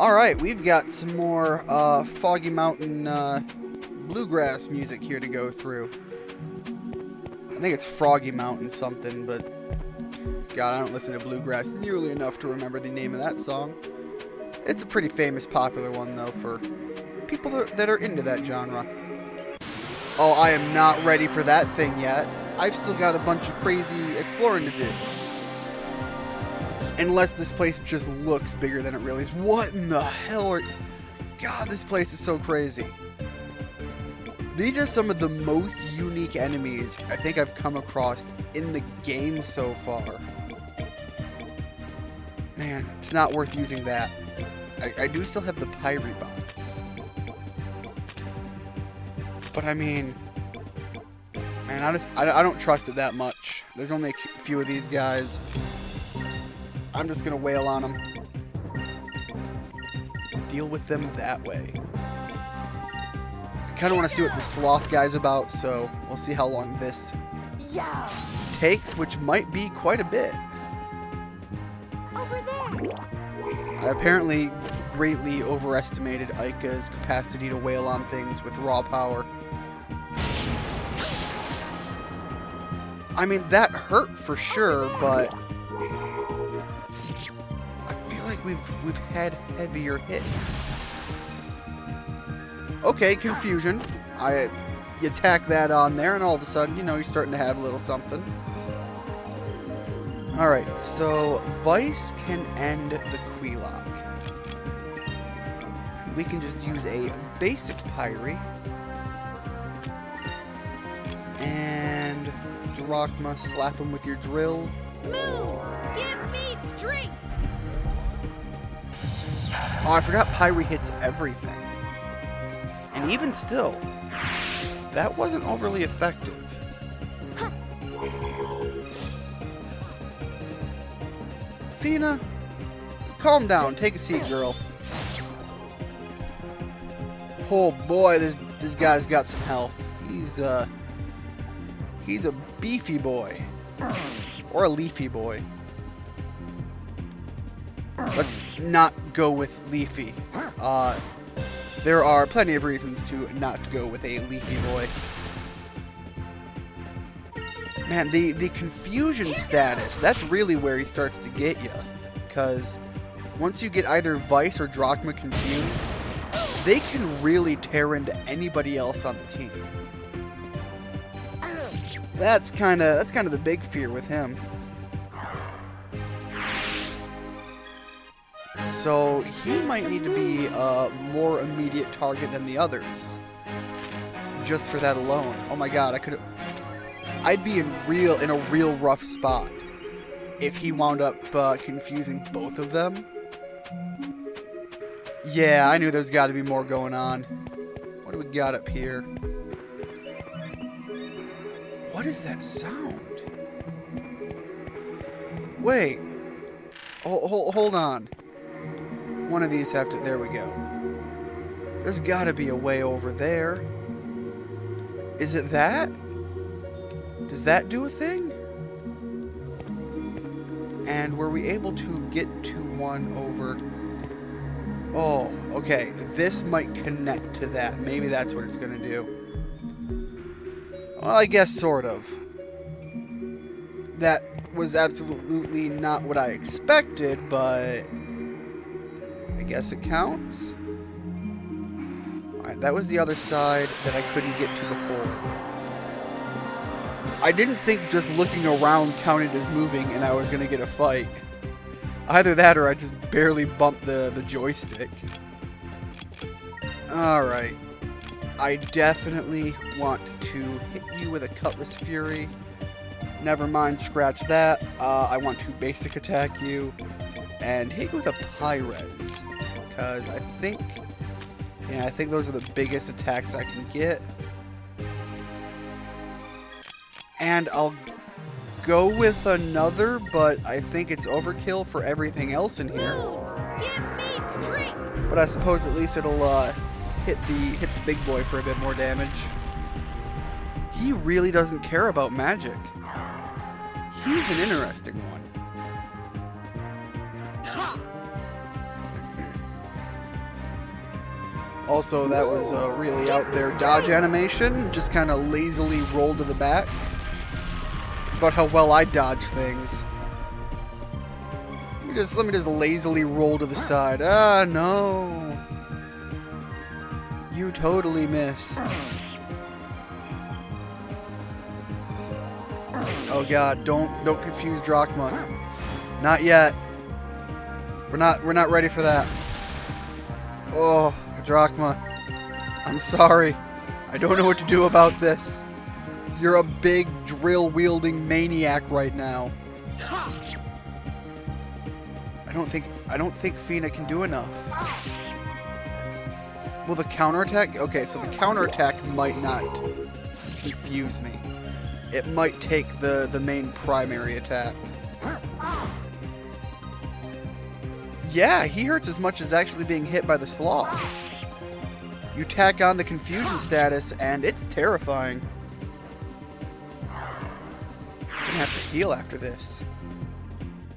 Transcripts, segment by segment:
Alright, we've got some more Foggy Mountain bluegrass music here to go through. I think it's Froggy Mountain something, but God, I don't listen to bluegrass nearly enough to remember the name of that song. It's a pretty famous, popular one, though, for people that are into that genre. Oh, I am not ready for that thing yet. I've still got a bunch of crazy exploring to do. Unless this place just looks bigger than it really is. What in the hell are... God, this place is so crazy. These are some of the most unique enemies I think I've come across in the game so far. Man, it's not worth using that. I do still have the Pyre box. But I mean... Man, I don't trust it that much. There's only a few of these guys. I'm just gonna wail on them. Deal with them that way. I kind of want to see what the sloth guy's about, so we'll see how long this takes, which might be quite a bit. Over there. I apparently greatly overestimated Aika's capacity to wail on things with raw power. I mean, that hurt for sure, but I feel like we've had heavier hits. Okay, confusion. You tack that on there, and all of a sudden, you know, you're starting to have a little something. Alright, so Vice can end the Queelock. We can just use a basic Pyre. And Drachma, slap him with your drill. Moons, give me strength. Oh, I forgot Pyre hits everything. And even still, that wasn't overly effective. Fina, calm down. Take a seat, girl. Oh boy, this guy's got some health. He's a beefy boy. Or a leafy boy. Let's not go with leafy. There are plenty of reasons to not go with a leafy boy. Man, the confusion status, that's really where he starts to get you. Because once you get either Vice or Drachma confused, they can really tear into anybody else on the team. That's kind of the big fear with him. So he might need to be a more immediate target than the others. Just for that alone. Oh my god, I'd be in a real rough spot if he wound up confusing both of them. Yeah, I knew there's got to be more going on. What do we got up here? What is that sound? Wait. Hold on. One of these have to... There we go. There's got to be a way over there. Is it that? Does that do a thing? And were we able to get to one over... Oh, okay. This might connect to that. Maybe that's what it's going to do. Well, I guess sort of. That was absolutely not what I expected, but I guess it counts. Alright, that was the other side that I couldn't get to before. I didn't think just looking around counted as moving and I was going to get a fight. Either that or I just barely bumped the joystick. Alright. I definitely want to hit you with a Cutlass Fury. Never mind, scratch that. I want to basic attack you and hit you with a Pyres. Because I think those are the biggest attacks I can get. And I'll go with another, but I think it's overkill for everything else in here. Give me strength. But I suppose at least it'll hit the big boy for a bit more damage. He really doesn't care about magic. He's an interesting one. Also, that was a really out there dodge animation. Just kind of lazily roll to the back. It's about how well I dodge things. Let me just lazily roll to the side. Ah, no. You totally missed. Oh god, don't confuse Drachma. Not yet. We're not ready for that. Oh, Drachma. I'm sorry. I don't know what to do about this. You're a big drill-wielding maniac right now. I don't think Fina can do enough. Well, the counterattack? Okay, so the counterattack might not confuse me. It might take the main primary attack. Yeah, he hurts as much as actually being hit by the sloth. You tack on the confusion status, and it's terrifying. Gonna have to heal after this.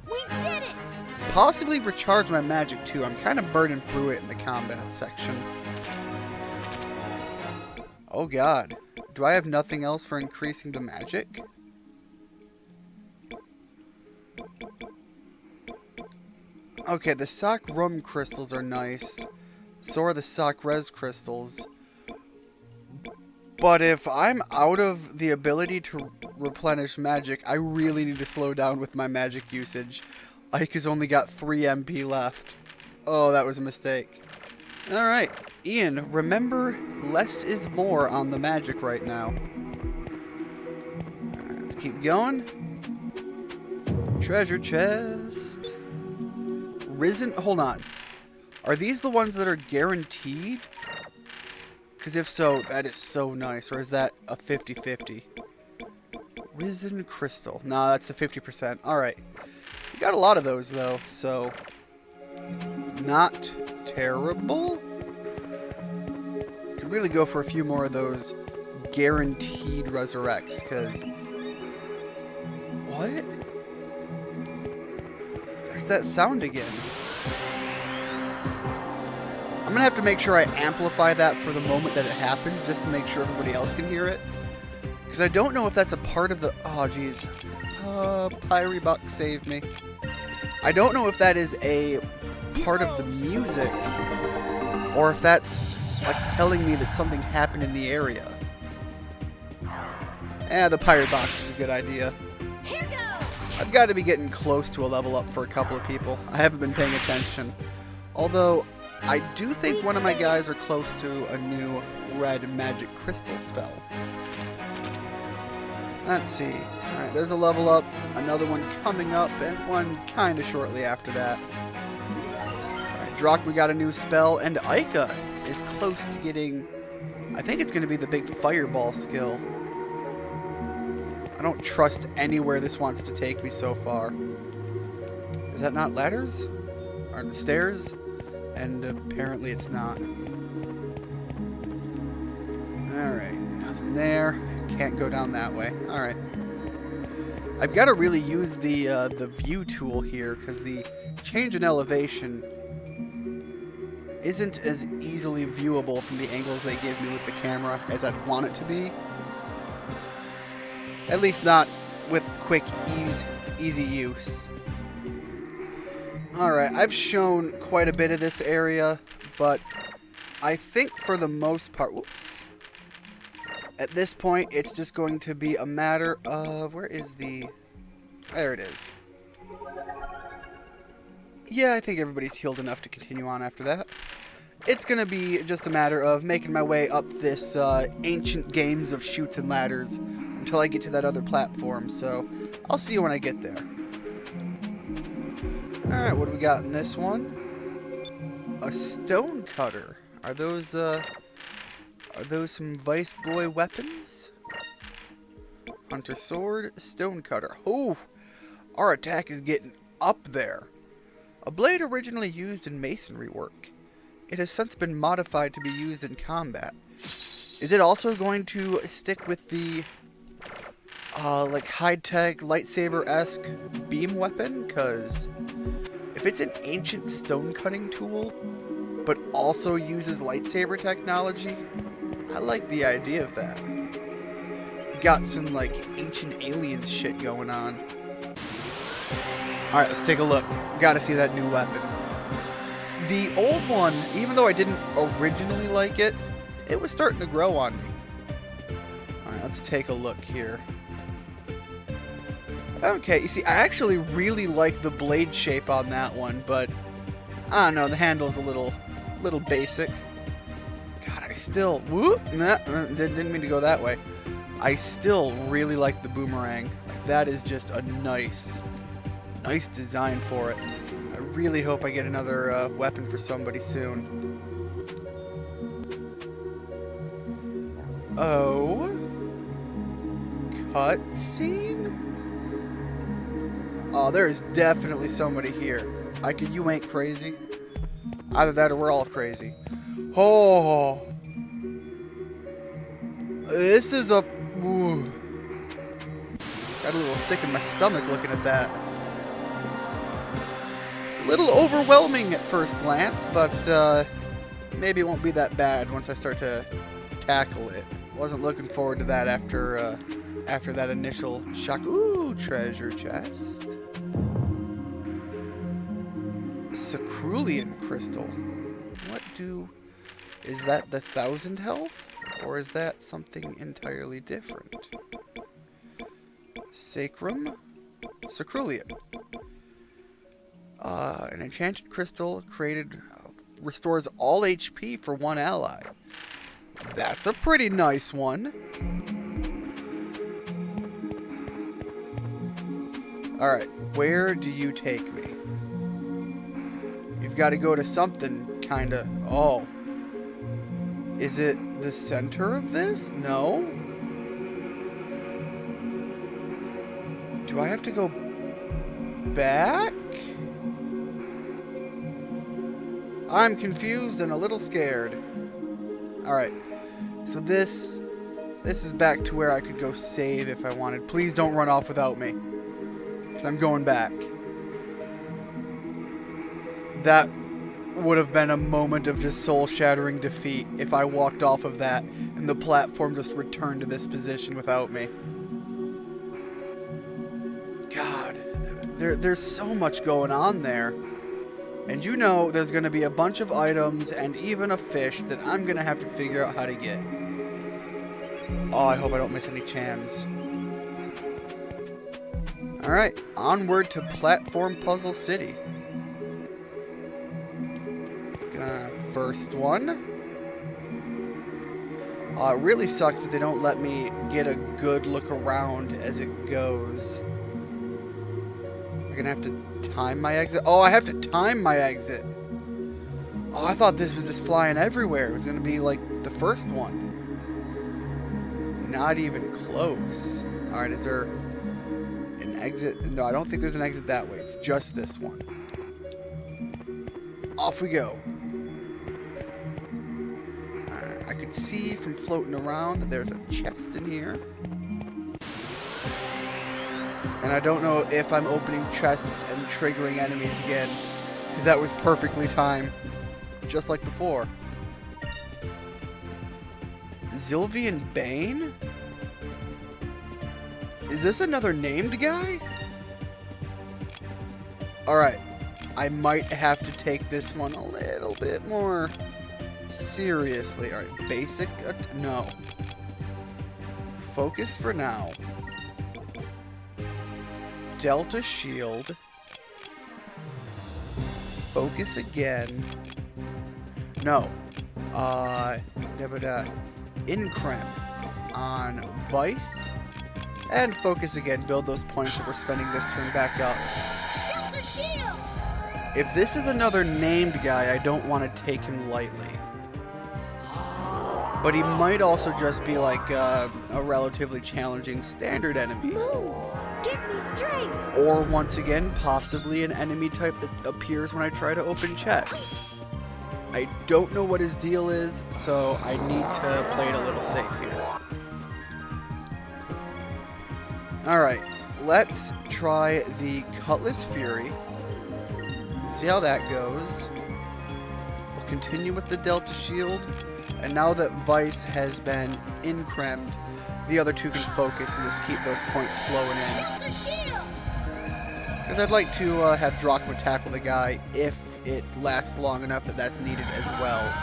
We did it! Possibly recharge my magic too. I'm kind of burning through it in the combat section. Oh god. Do I have nothing else for increasing the magic? Okay, the sock rum crystals are nice. So are the sock res crystals. But if I'm out of the ability to replenish magic, I really need to slow down with my magic usage. Ike has only got 3 MP left. Oh, that was a mistake. Alright, Ian, remember, less is more on the magic right now. Alright, let's keep going. Treasure chest. Risen, hold on. Are these the ones that are guaranteed? Because if so, that is so nice. Or is that a 50-50? Risen crystal. No, that's a 50%. Alright. We got a lot of those, though, so... not terrible. Could really go for a few more of those guaranteed resurrects, because... what? There's that sound again. I'm gonna have to make sure I amplify that for the moment that it happens, just to make sure everybody else can hear it. Because I don't know if that's a part of the... oh, jeez. Pyrebuck, save me. I don't know if that is a part of the music, or if that's like telling me that something happened in the area. The pirate box is a good idea. Here goes! I've got to be getting close to a level up for a couple of people. I haven't been paying attention. Although, I do think one of my guys are close to a new red magic crystal spell. Let's see. Alright, there's a level up, another one coming up, and one kind of shortly after that. Alright, Drachma got a new spell, and Ica is close to getting... I think it's going to be the big fireball skill. I don't trust anywhere this wants to take me so far. Is that not ladders? Or stairs? And apparently it's not. Alright, nothing there. Can't go down that way. Alright. I've got to really use the view tool here, because the change in elevation isn't as easily viewable from the angles they give me with the camera as I'd want it to be. At least not with quick, easy use. Alright, I've shown quite a bit of this area, but I think for the most part... whoops. At this point, it's just going to be a matter of... where is the... there it is. Yeah, I think everybody's healed enough to continue on after that. It's going to be just a matter of making my way up this ancient games of chutes and ladders until I get to that other platform, so I'll see you when I get there. Alright, what do we got in this one? A stone cutter. Are those some Vice Boy weapons? Hunter sword, stone cutter. Oh, our attack is getting up there. A blade originally used in masonry work. It has since been modified to be used in combat. Is it also going to stick with the like high-tech lightsaber-esque beam weapon? Because if it's an ancient stone cutting tool, but also uses lightsaber technology. I like the idea of that. Got some like ancient aliens shit going on. Alright, let's take a look. Gotta see that new weapon. The old one, even though I didn't originally like it, it was starting to grow on me. Alright, let's take a look here. Okay, you see, I actually really like the blade shape on that one, but I don't know, the handle's a little basic. God, I still... Whoop! Nah, didn't mean to go that way. I still really like the boomerang. Like, that is just a nice design for it. I really hope I get another weapon for somebody soon. Oh. Cutscene? Oh, there is definitely somebody here. You ain't crazy. Either that or we're all crazy. Oh. This is a... Ooh. Got a little sick in my stomach looking at that. It's a little overwhelming at first glance, but maybe it won't be that bad once I start to tackle it. Wasn't looking forward to that after that initial shock. Ooh, treasure chest. Cerulean crystal. Is that the 1,000 health? Or is that something entirely different? Sacrum? Cerulean. An enchanted crystal created restores all HP for one ally. That's a pretty nice one. Alright, where do you take me? You've got to go to something, kinda. Oh. Is it the center of this? No. Do I have to go back? I'm confused and a little scared. Alright. So this is back to where I could go save if I wanted. Please don't run off without me. Because I'm going back. That would have been a moment of just soul-shattering defeat if I walked off of that and the platform just returned to this position without me. God, there's so much going on there. And you know there's going to be a bunch of items and even a fish that I'm going to have to figure out how to get. Oh, I hope I don't miss any chams. Alright, onward to Platform Puzzle City. First one. It really sucks that they don't let me get a good look around as it goes. I'm gonna have to time my exit. Oh, I have to time my exit. Oh, I thought this was just flying everywhere. It was gonna be like the first one. Not even close. Alright, is there an exit? No, I don't think there's an exit that way. It's just this one. Off we go. I could see from floating around that there's a chest in here. And I don't know if I'm opening chests and triggering enemies again, because that was perfectly timed, just like before. Sylvian Bane? Is this another named guy? Alright, I might have to take this one a little bit more seriously. Alright, basic, no. Focus for now. Delta shield. Focus again. No. Increm on Vice. And focus again. Build those points that we're spending this turn back up. Delta shield! If this is another named guy, I don't want to take him lightly. But he might also just be like a relatively challenging standard enemy. Move! Give me strength! Or once again, possibly an enemy type that appears when I try to open chests. I don't know what his deal is, so I need to play it a little safe here. Alright, let's try the Cutlass Fury. See how that goes. We'll continue with the Delta Shield. And now that Vice has been incremed, the other two can focus and just keep those points flowing in. Delta Shield! Because I'd like to have Drachma tackle the guy if it lasts long enough that that's needed as well.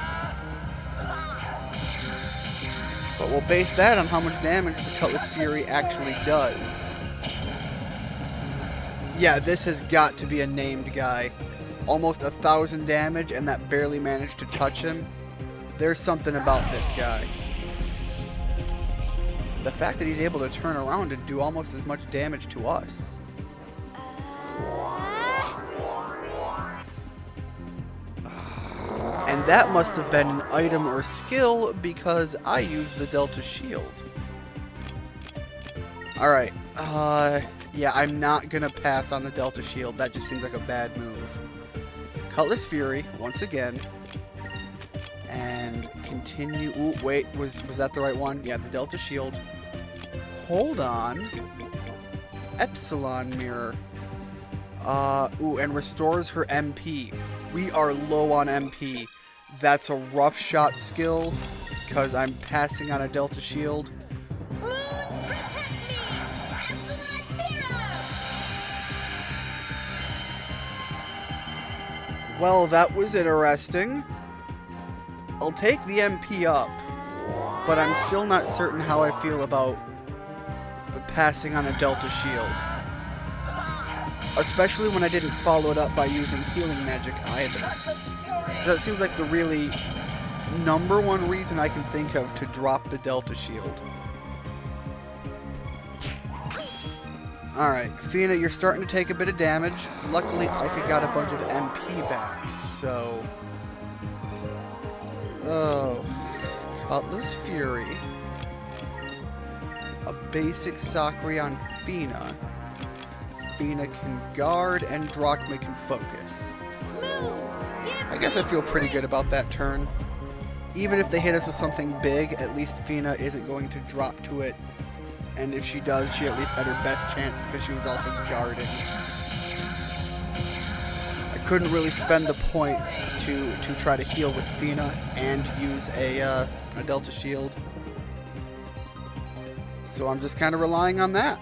But we'll base that on how much damage the Cutlass Fury actually does. Yeah, this has got to be a named guy. Almost 1,000 damage, and that barely managed to touch him. There's something about this guy. The fact that he's able to turn around and do almost as much damage to us. And that must have been an item or skill because I used the Delta Shield. Alright, yeah, I'm not gonna pass on the Delta Shield. That just seems like a bad move. Cutlass Fury, once again. And continue. Ooh, wait, was that the right one? Yeah, the Delta Shield. Hold on. Epsilon Mirror. Ooh, and restores her MP. We are low on MP. That's a rough shot skill, because I'm passing on a Delta Shield. Wounds protect me! Epsilon Zero! Well, that was interesting. I'll take the MP up, but I'm still not certain how I feel about passing on a Delta Shield. Especially when I didn't follow it up by using healing magic either. That seems like the really #1 reason I can think of to drop the Delta Shield. Alright, Fina, you're starting to take a bit of damage. Luckily, Ica got a bunch of MP back, so... Oh. Cutlass Fury. A basic Sakri on Fina. Fina can guard and Drachma can focus. I guess I feel pretty good about that turn. Even if they hit us with something big, at least Fina isn't going to drop to it. And if she does, she at least had her best chance because she was also guarding. I couldn't really spend the points to try to heal with Fina and use a Delta Shield. So I'm just kind of relying on that.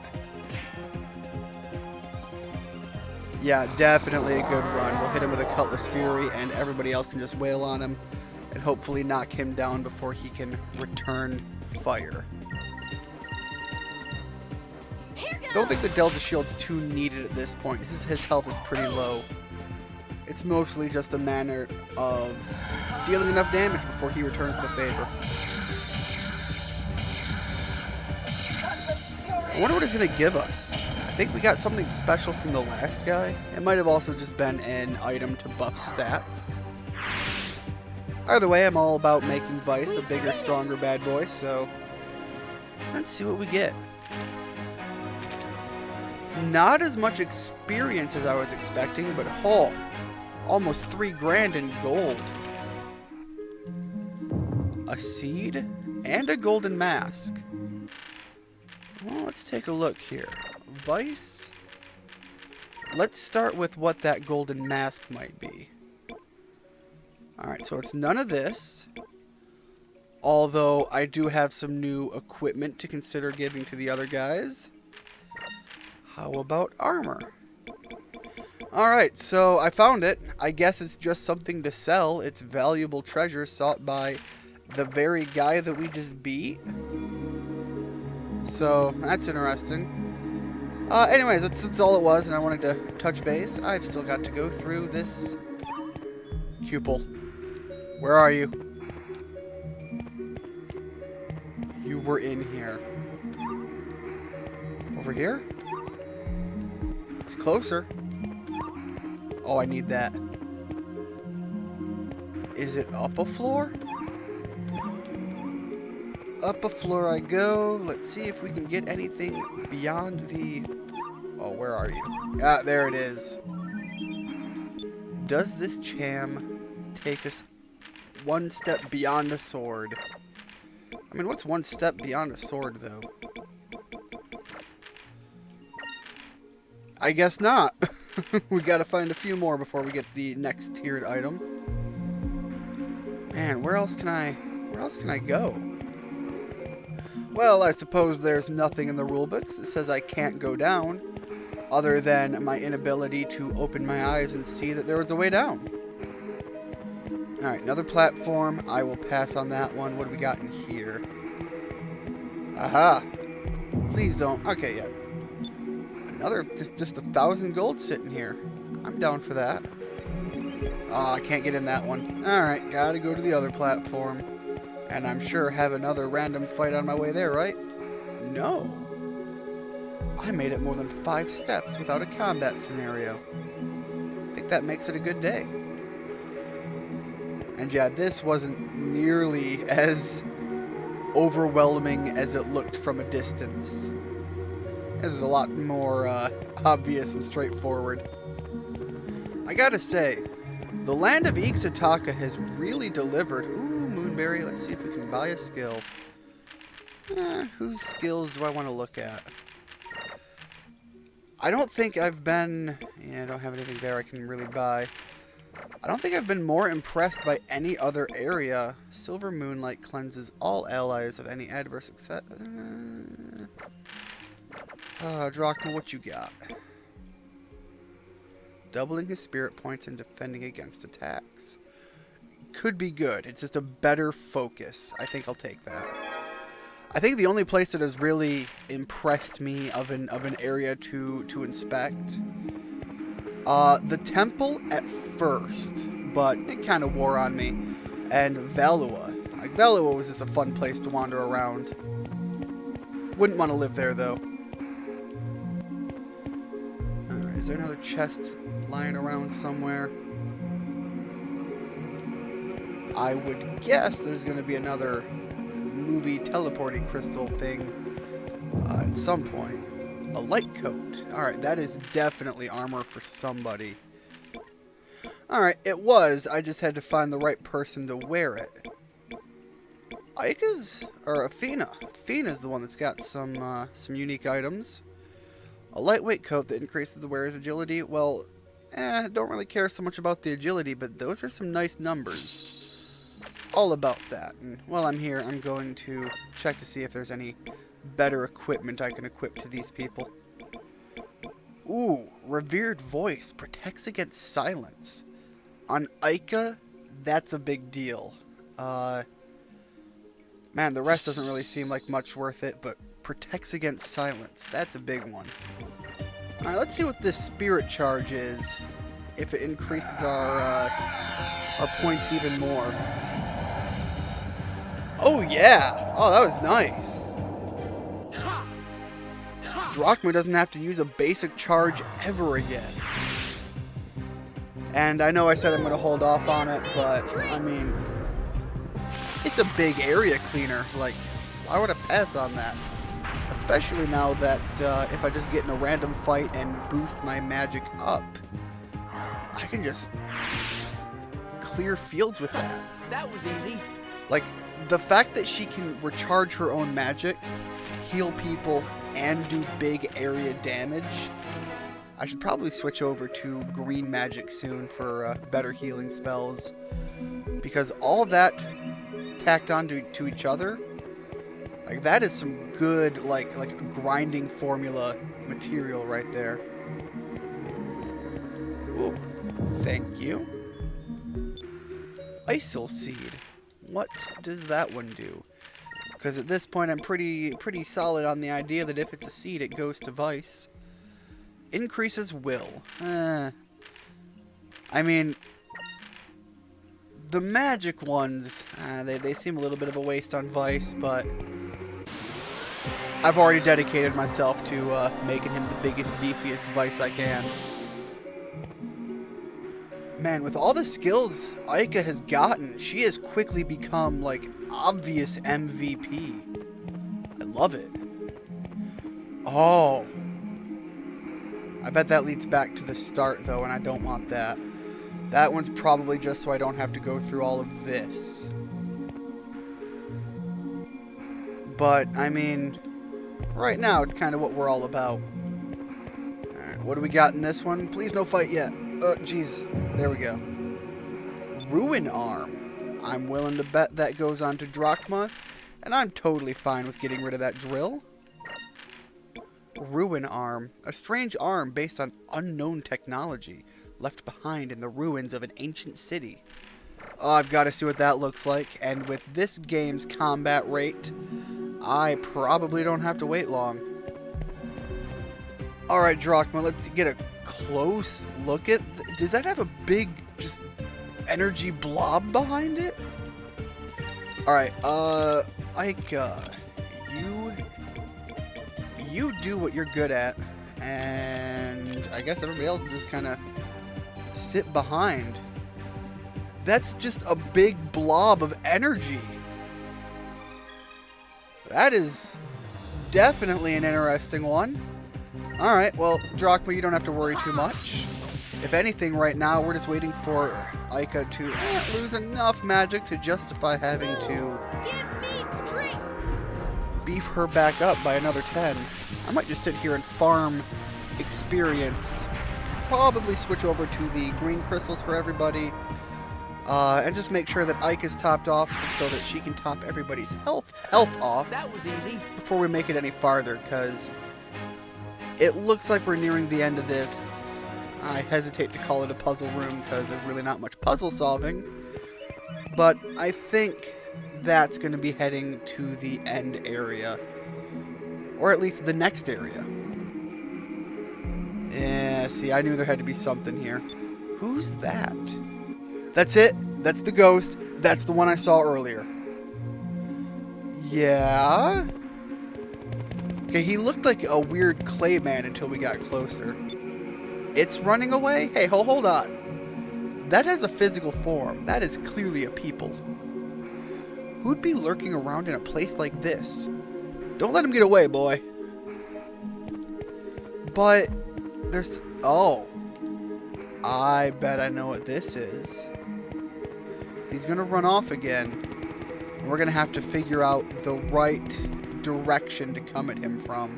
Yeah, definitely a good run. We'll hit him with a Cutlass Fury, and everybody else can just wail on him and hopefully knock him down before he can return fire. Don't think the Delta Shield's too needed at this point. His health is pretty low. It's mostly just a matter of dealing enough damage before he returns the favor. I wonder what it's going to give us. I think we got something special from the last guy. It might have also just been an item to buff stats. Either way, I'm all about making Vice a bigger, stronger bad boy, so let's see what we get. Not as much experience as I was expecting, but almost 3 grand in gold. A seed and a golden mask. Well, let's take a look here. Vice. Let's start with what that golden mask might be. Alright, so it's none of this. Although I do have some new equipment to consider giving to the other guys. How about armor? Alright, so I found it. I guess it's just something to sell. It's valuable treasure sought by the very guy that we just beat. So, that's interesting. Anyways, that's all it was, and I wanted to touch base. I've still got to go through this cupel. Where are you? You were in here. Over here? It's closer. Oh, I need that. Is it up a floor? Up a floor I go. Let's see if we can get anything beyond the... Oh, where are you? Ah, there it is. Does this cham take us one step beyond a sword? I mean, what's one step beyond a sword, though? I guess not. We gotta find a few more before we get the next tiered item. Man, where else can I go? Well, I suppose there's nothing in the rulebooks that says I can't go down, other than my inability to open my eyes and see that there was a way down. Alright, another platform. I will pass on that one. What do we got in here? Aha! Please don't. Okay, yeah. Another, just 1,000 gold sitting here. I'm down for that. Oh, I can't get in that one. Alright, gotta go to the other platform. And I'm sure have another random fight on my way there, right? No. I made it more than 5 steps without a combat scenario. I think that makes it a good day. And yeah, this wasn't nearly as overwhelming as it looked from a distance. This is a lot more obvious and straightforward. I gotta say, the land of Ixataka has really delivered. Ooh, Moonberry, let's see if we can buy a skill. Whose skills do I want to look at? I don't think I've been... Yeah, I don't have anything there I can really buy. I don't think I've been more impressed by any other area. Silver Moonlight cleanses all allies of any adverse success. Drachma, what you got? Doubling his spirit points and defending against attacks. Could be good. It's just a better focus. I think I'll take that. I think the only place that has really impressed me of an area to inspect, the temple at first, but it kind of wore on me, and Valua. Like, Valua was just a fun place to wander around. Wouldn't want to live there though. Alright, is there another chest lying around somewhere? I would guess there's going to be another movie teleporting crystal thing at some point. A light coat. Alright, that is definitely armor for somebody. Alright, it was. I just had to find the right person to wear it. Ika's, or Athena. Athena's the one that's got some unique items. A lightweight coat that increases the wearer's agility. Well, don't really care so much about the agility, but those are some nice numbers. All about that. And while I'm here, I'm going to check to see if there's any better equipment I can equip to these people. Ooh, revered voice protects against silence. On Ika, that's a big deal. Man, the rest doesn't really seem like much worth it, but protects against silence, that's a big one. Alright, let's see what this spirit charge is. If it increases our points even more. Oh yeah! Oh, that was nice. Drachma doesn't have to use a basic charge ever again. And I know I said I'm going to hold off on it, but, I mean, it's a big area cleaner. Like, why would I pass on that? Especially now that if I just get in a random fight and boost my magic up, I can just clear fields with that. That was easy. Like, the fact that she can recharge her own magic, heal people, and do big area damage, I should probably switch over to green magic soon for better healing spells. Because all of that tacked on to each other, like, that is some good, like grinding formula material right there. Ooh, thank you. Isol Seed. What does that one do? Because at this point I'm pretty solid on the idea that if it's a seed it goes to Vice. Increases will. I mean, the magic ones, they seem a little bit of a waste on Vice, but I've already dedicated myself to making him the biggest, beefiest Vice I can. Man, with all the skills Ika has gotten, she has quickly become, like, obvious MVP. I love it. Oh. I bet that leads back to the start, though, and I don't want that. That one's probably just so I don't have to go through all of this. But, I mean, right now it's kind of what we're all about. Alright, what do we got in this one? Please no fight yet. Oh, jeez. There we go. Ruin Arm. I'm willing to bet that goes on to Drachma, and I'm totally fine with getting rid of that drill. Ruin arm. A strange arm based on unknown technology left behind in the ruins of an ancient city. Oh, I've got to see what that looks like, and with this game's combat rate, I probably don't have to wait long. Alright, Drachma, let's get a close look at... Does that have a big, just, energy blob behind it? Alright, Ica, you do what you're good at, and I guess everybody else will just kind of sit behind. That's just a big blob of energy. That is definitely an interesting one. Alright, well, Drachma, you don't have to worry too much. If anything, right now, we're just waiting for Ica to lose enough magic to justify having to Give me strength. beef her back up by another 10. I might just sit here and farm experience. Probably switch over to the green crystals for everybody. And just make sure that Ike is topped off so that she can top everybody's health off. That was easy. Before we make it any farther, because it looks like we're nearing the end of this. I hesitate to call it a puzzle room because there's really not much puzzle solving. But I think that's going to be heading to the end area. Or at least the next area. Yeah, see, I knew there had to be something here. Who's that? That's it. That's the ghost. That's the one I saw earlier. Yeah? Okay, he looked like a weird clay man until we got closer. It's running away? Hey, hold on. That has a physical form. That is clearly a people. Who'd be lurking around in a place like this? Don't let him get away, boy. But there's... Oh. I bet I know what this is. He's going to run off again. We're going to have to figure out the right direction to come at him from.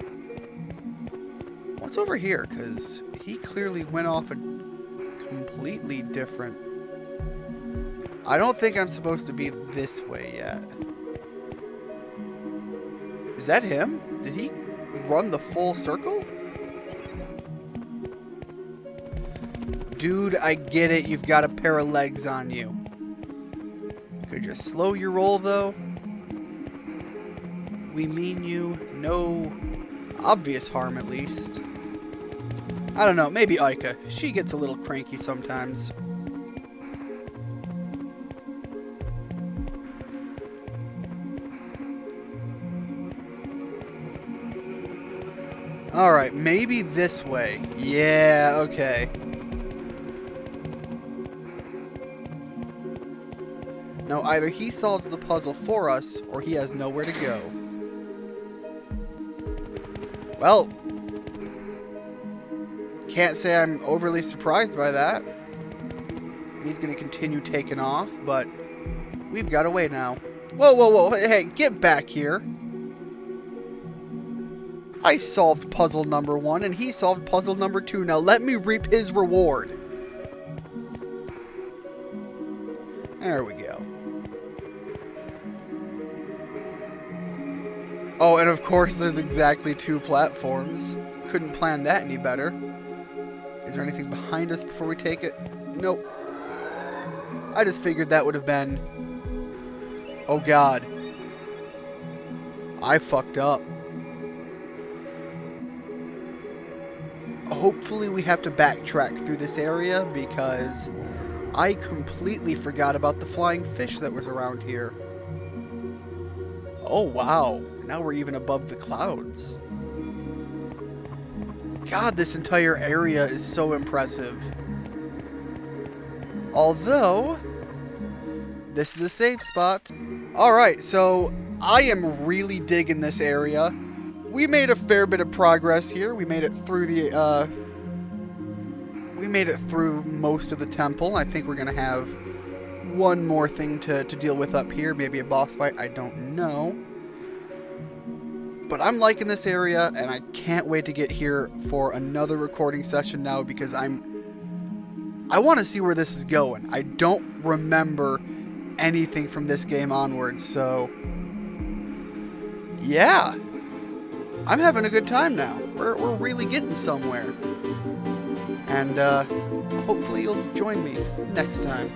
What's over here? Because he clearly went off a completely different... I don't think I'm supposed to be this way yet. Is that him? Did he run the full circle? Dude, I get it. You've got a pair of legs on you. Could you slow your roll, though? We mean you no obvious harm, at least. I don't know. Maybe Ica. She gets a little cranky sometimes. Alright, maybe this way. Yeah, okay. Now, either he solves the puzzle for us, or he has nowhere to go. Well, can't say I'm overly surprised by that. He's going to continue taking off, but we've got away now. Whoa, whoa, whoa, hey, get back here. I solved puzzle number 1, and he solved puzzle number 2. Now let me reap his reward. There we go. Oh, and of course there's exactly 2 platforms. Couldn't plan that any better. Is there anything behind us before we take it? Nope. I just figured that would have been... Oh god. I fucked up. Hopefully we have to backtrack through this area because I completely forgot about the flying fish that was around here. Oh wow, now we're even above the clouds. God, this entire area is so impressive. Although, this is a safe spot. Alright, so I am really digging this area. We made a fair bit of progress here. We made it through the, we made it through most of the temple. I think we're gonna have one more thing to deal with up here. Maybe a boss fight, I don't know. But I'm liking this area, and I can't wait to get here for another recording session now because I want to see where this is going. I don't remember anything from this game onwards, so yeah, I'm having a good time now. We're really getting somewhere, and hopefully you'll join me next time.